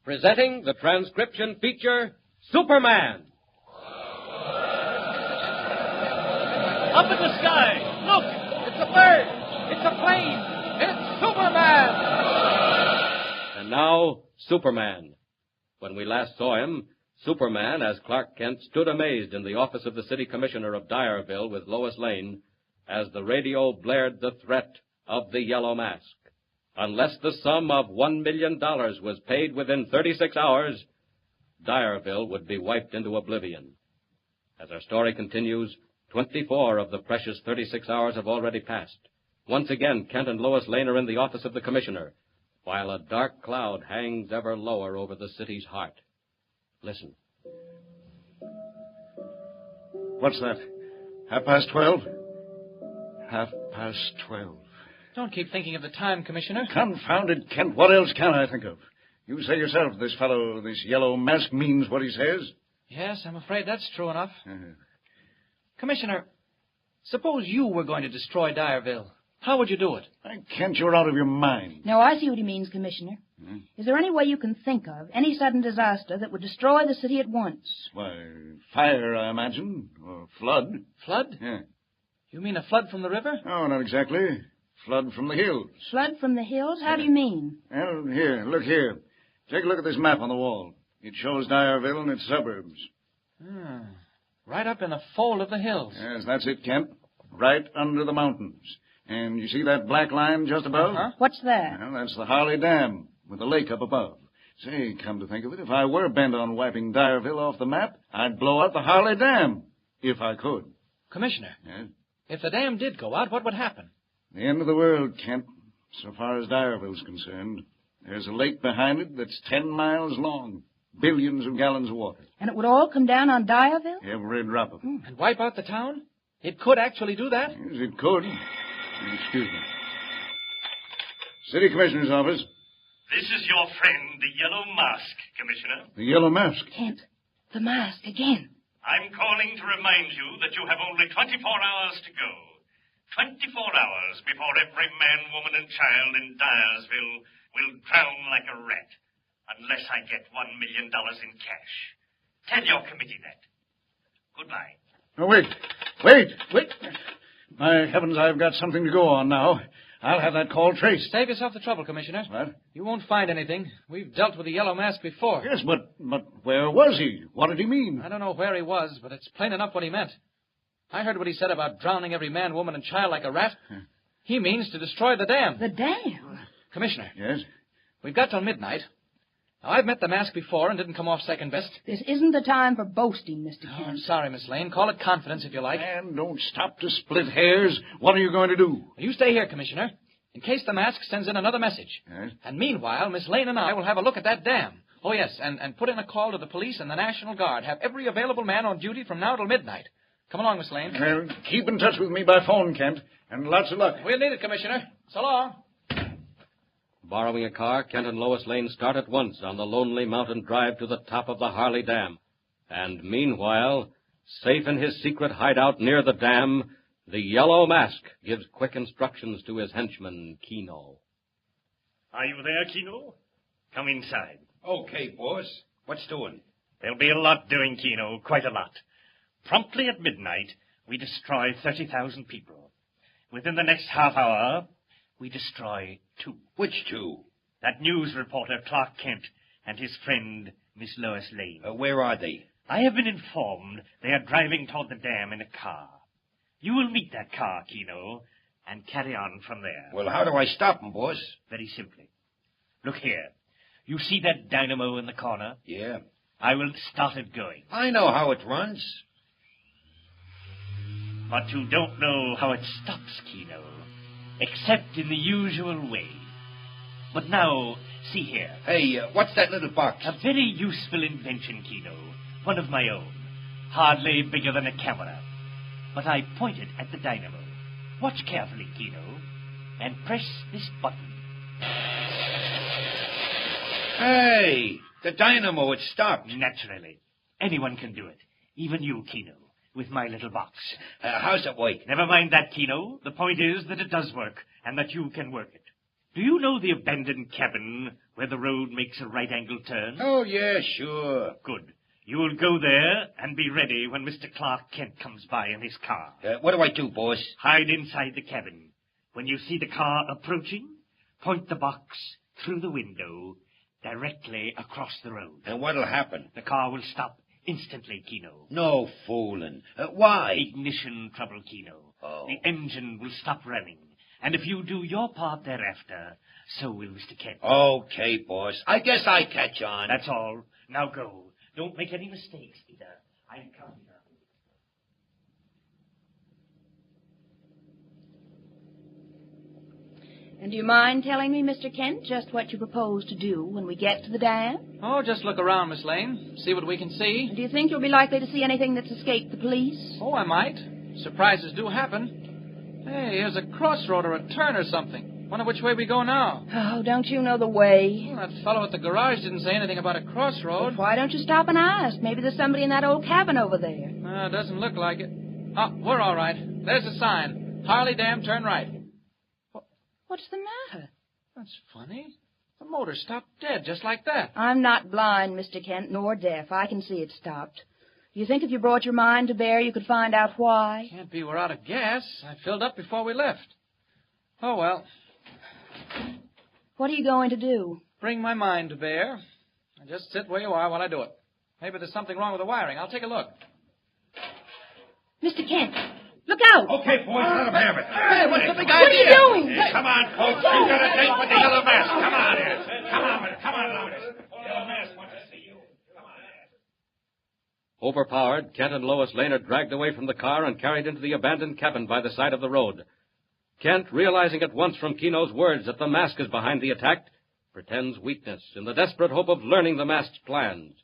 presenting the transcription feature, Superman. Up in the sky! Look! It's a bird! It's a plane! It's Superman! And now, Superman. When we last saw him, Superman, as Clark Kent, stood amazed in the office of the city commissioner of Dyerville with Lois Lane as the radio blared the threat of the Yellow Mask. Unless the sum of $1 million was paid within 36 hours, Dyerville would be wiped into oblivion. As our story continues, 24 of the precious 36 hours have already passed. Once again, Kent and Lois Lane are in the office of the commissioner, while a dark cloud hangs ever lower over the city's heart. Listen. What's that? 12:30? 12:30. Don't keep thinking of the time, Commissioner. Confounded Kent, what else can I think of? You say yourself this fellow, this Yellow Mask, means what he says. Yes, I'm afraid that's true enough. Commissioner, suppose you were going to destroy Dyerville. How would you do it? Kent, you're out of your mind. No, I see what he means, Commissioner. Is there any way you can think of, any sudden disaster that would destroy the city at once? Why, fire, I imagine, or flood. Flood? Yeah. You mean a flood from the river? Oh, not exactly. Flood from the hills. Flood from the hills? How do you mean? Well, here, look here. Take a look at this map on the wall. It shows Dyerville and its suburbs. Right up in the fold of the hills. Yes, that's it, Kent. Right under the mountains. And you see that black line just above? Uh-huh. What's that? Well, that's the Harley Dam, with the lake up above. Say, come to think of it, if I were bent on wiping Dyerville off the map, I'd blow out the Harley Dam, if I could. Commissioner, Yes? if the dam did go out, what would happen? The end of the world, Kent, so far as Dyerville's concerned. There's a lake behind it that's 10 miles long. Billions of gallons of water. And it would all come down on Dyerville? Every drop of it. And wipe out the town? It could actually do that? Yes, it could. Excuse me. City Commissioner's office. This is your friend, the Yellow Mask, Commissioner. The Yellow Mask. Kent, the mask again. I'm calling to remind you that you have only 24 hours to go. 24 hours before every man, woman, and child in Dyersville will drown like a rat, unless I get $1 million in cash. Tell your committee that. Goodbye. Oh, wait. My heavens, I've got something to go on now. I'll have that call traced. Save yourself the trouble, Commissioner. What? You won't find anything. We've dealt with the Yellow Mask before. Yes, but where was he? What did he mean? I don't know where he was, but it's plain enough what he meant. I heard what he said about drowning every man, woman, and child like a rat. He means to destroy the dam. The dam? Commissioner. Yes? We've got till midnight. Now, I've met the mask before and didn't come off second best. This isn't the time for boasting, Mr. Oh, Kent. I'm sorry, Miss Lane. Call it confidence if you like. And don't stop to split hairs. What are you going to do? You stay here, Commissioner, in case the mask sends in another message. Yes? And meanwhile, Miss Lane and I will have a look at that dam. Oh, yes, and put in a call to the police and the National Guard. Have every available man on duty from now till midnight. Come along, Miss Lane. Well, keep in touch with me by phone, Kent, and lots of luck. We'll need it, Commissioner. So long. Borrowing a car, Kent and Lois Lane start at once on the lonely mountain drive to the top of the Harley Dam. And meanwhile, safe in his secret hideout near the dam, the Yellow Mask gives quick instructions to his henchman, Keno. Are you there, Keno? Come inside. Okay, boss. What's doing? There'll be a lot doing, Keno, quite a lot. Promptly at midnight, we destroy 30,000 people. Within the next half hour, we destroy 2. Which 2? That news reporter, Clark Kent, and his friend, Miss Lois Lane. Where are they? I have been informed they are driving toward the dam in a car. You will meet that car, Keno, and carry on from there. Well, how do I stop them, boss? Very simply. Look here. You see that dynamo in the corner? Yeah. I will start it going. I know how it runs. But you don't know how it stops, Keno, except in the usual way. But now, see here. Hey, what's that little box? A very useful invention, Keno. One of my own. Hardly bigger than a camera. But I point it at the dynamo. Watch carefully, Keno, and press this button. Hey, the dynamo, it stopped. Naturally. Anyone can do it. Even you, Keno, with my little box. How's it work? Never mind that, Keno. The point is that it does work, and that you can work it. do you know the abandoned cabin where the road makes a right-angle turn? Oh, yeah, sure. Good. You'll go there and be ready when Mr. Clark Kent comes by in his car. What do I do, boss? Hide inside the cabin. When you see the car approaching, point the box through the window directly across the road. And what'll happen? The car will stop instantly, Keno. No fooling. Why? Ignition trouble, Keno. Oh. The engine will stop running. And if you do your part thereafter, so will Mr. Kent. Okay, boss. I guess I catch on. That's all. Now go. Don't make any mistakes, Peter. I'm counting on you. And do you mind telling me, Mr. Kent, just what you propose to do when we get to the dam? Oh, just look around, Miss Lane. See what we can see. And do you think you'll be likely to see anything that's escaped the police? Oh, I might. Surprises do happen. Hey, here's a crossroad or a turn or something. Wonder which way we go now. Oh, don't you know the way? Well, that fellow at the garage didn't say anything about a crossroad. Well, why don't you stop and ask? Maybe there's somebody in that old cabin over there. Doesn't look like it. Oh, we're all right. There's a sign. Harley Dam, turn right. What's the matter? That's funny. The motor stopped dead, just like that. I'm not blind, Mr. Kent, nor deaf. I can see it stopped. You think if you brought your mind to bear, you could find out why? Can't be we're out of gas. I filled up before we left. Oh, well. What are you going to do? Bring my mind to bear. And just sit where you are while I do it. Maybe there's something wrong with the wiring. I'll take a look. Mr. Kent, look out! Okay, boys, let him have it. Hey, what's the big idea? What are you doing? Come on, folks. You got a date with the yellow mask. Come on here. Come on, Lotus. Yellow mask wants to see you. Come on. Overpowered, Kent and Lois Lane are dragged away from the car and carried into the abandoned cabin by the side of the road. Kent, realizing at once from Keno's words that the mask is behind the attack, pretends weakness in the desperate hope of learning the mask's plans.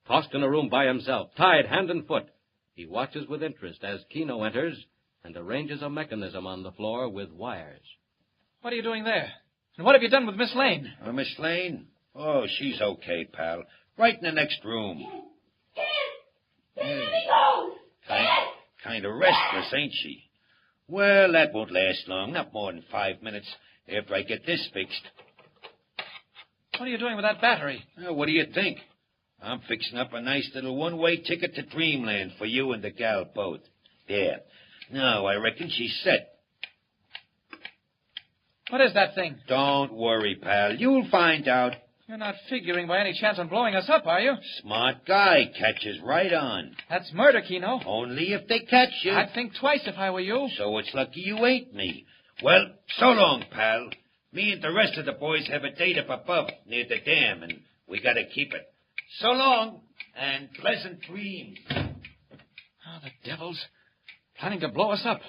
Tossed in a room by himself, tied hand and foot, he watches with interest as Keno enters and arranges a mechanism on the floor with wires. What are you doing there? And what have you done with Miss Lane? Miss Lane? Oh, she's okay, pal. Right in the next room. Kind of restless, ain't she? Well, that won't last long. Not more than 5 minutes after I get this fixed. What are you doing with that battery? What do you think? I'm fixing up a nice little one-way ticket to dreamland for you and the gal both. There. Now, I reckon she's set. What is that thing? Don't worry, pal. You'll find out. You're not figuring by any chance on blowing us up, are you? Smart guy. Catches right on. That's murder, Keno. Only if they catch you. I'd think twice if I were you. So it's lucky you ain't me. Well, so long, pal. Me and the rest of the boys have a date up above near the dam, and we gotta keep it. So long, and pleasant dreams. Oh, the devils. Planning to blow us up.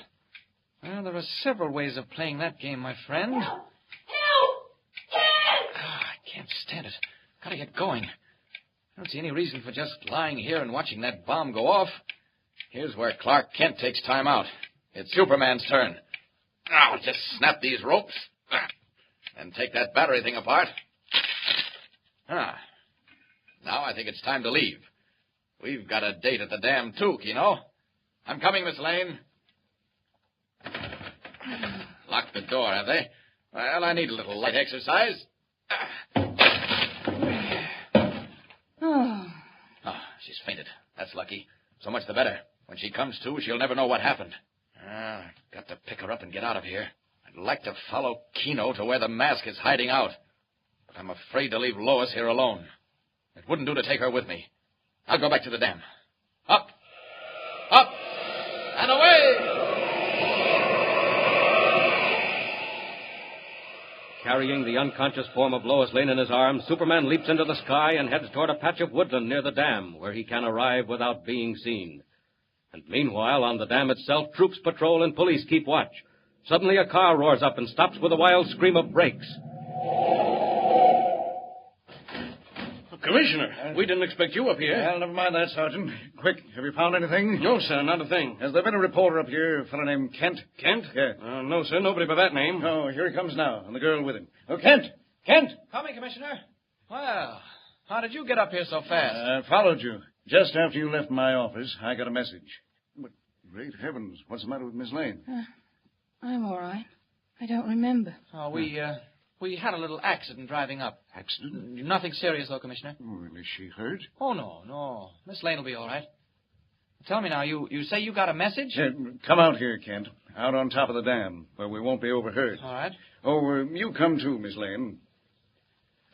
Well, there are several ways of playing that game, my friend. Help! I can't stand it. Gotta get going. I don't see any reason for just lying here and watching that bomb go off. Here's where Clark Kent takes time out. It's Superman's turn. I'll just snap these ropes and take that battery thing apart. Now I think it's time to leave. We've got a date at the dam, too, Keno. I'm coming, Miss Lane. Locked the door, have they? Well, I need a little light exercise. Oh, she's fainted. That's lucky. So much the better. When she comes to, she'll never know what happened. I've got to pick her up and get out of here. I'd like to follow Keno to where the mask is hiding out. But I'm afraid to leave Lois here alone. It wouldn't do to take her with me. I'll go back to the dam. Up, and away! Carrying the unconscious form of Lois Lane in his arms, Superman leaps into the sky and heads toward a patch of woodland near the dam, where he can arrive without being seen. And meanwhile, on the dam itself, troops patrol and police keep watch. Suddenly, a car roars up and stops with a wild scream of brakes. Commissioner, we didn't expect you up here. Well, never mind that, Sergeant. Quick, have you found anything? No, sir, not a thing. Has there been a reporter up here, a fellow named Kent? Kent? Yeah. No, sir, nobody by that name. Oh, here he comes now, and the girl with him. Oh, Kent! Kent! Coming, Commissioner. Well, how did you get up here so fast? I followed you. Just after you left my office, I got a message. But, great heavens, what's the matter with Miss Lane? I'm all right. I don't remember. Oh, we We had a little accident driving up. Accident? Nothing serious, though, Commissioner. Well, is she hurt? Oh, no. Miss Lane will be all right. Tell me now, you say you got a message? Come out here, Kent. Out on top of the dam, where we won't be overheard. All right. Oh, you come too, Miss Lane.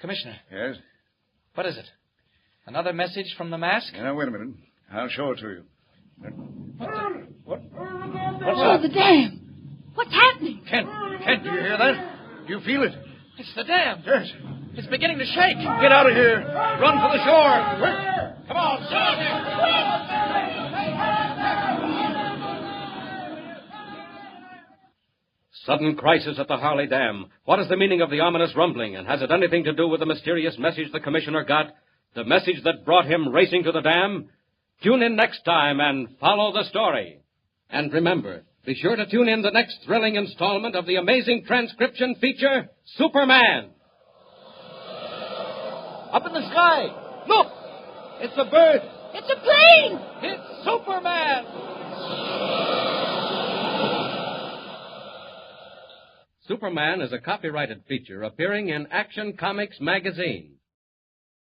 Commissioner. Yes? What is it? Another message from the mask? Now, wait a minute. I'll show it to you. What? Oh, the dam. What's happening? Kent, do you hear that? Do you feel it? It's the dam. Yes. It's beginning to shake. Get out of here. Run for the shore. Quick. Come on, Sudden crisis at the Harley Dam. What is the meaning of the ominous rumbling, and has it anything to do with the mysterious message the commissioner got? The message that brought him racing to the dam? Tune in next time and follow the story. And remember, be sure to tune in the next thrilling installment of the amazing transcription feature, Superman. Up in the sky. Look! It's a bird. It's a plane! It's Superman! Superman is a copyrighted feature appearing in Action Comics magazine.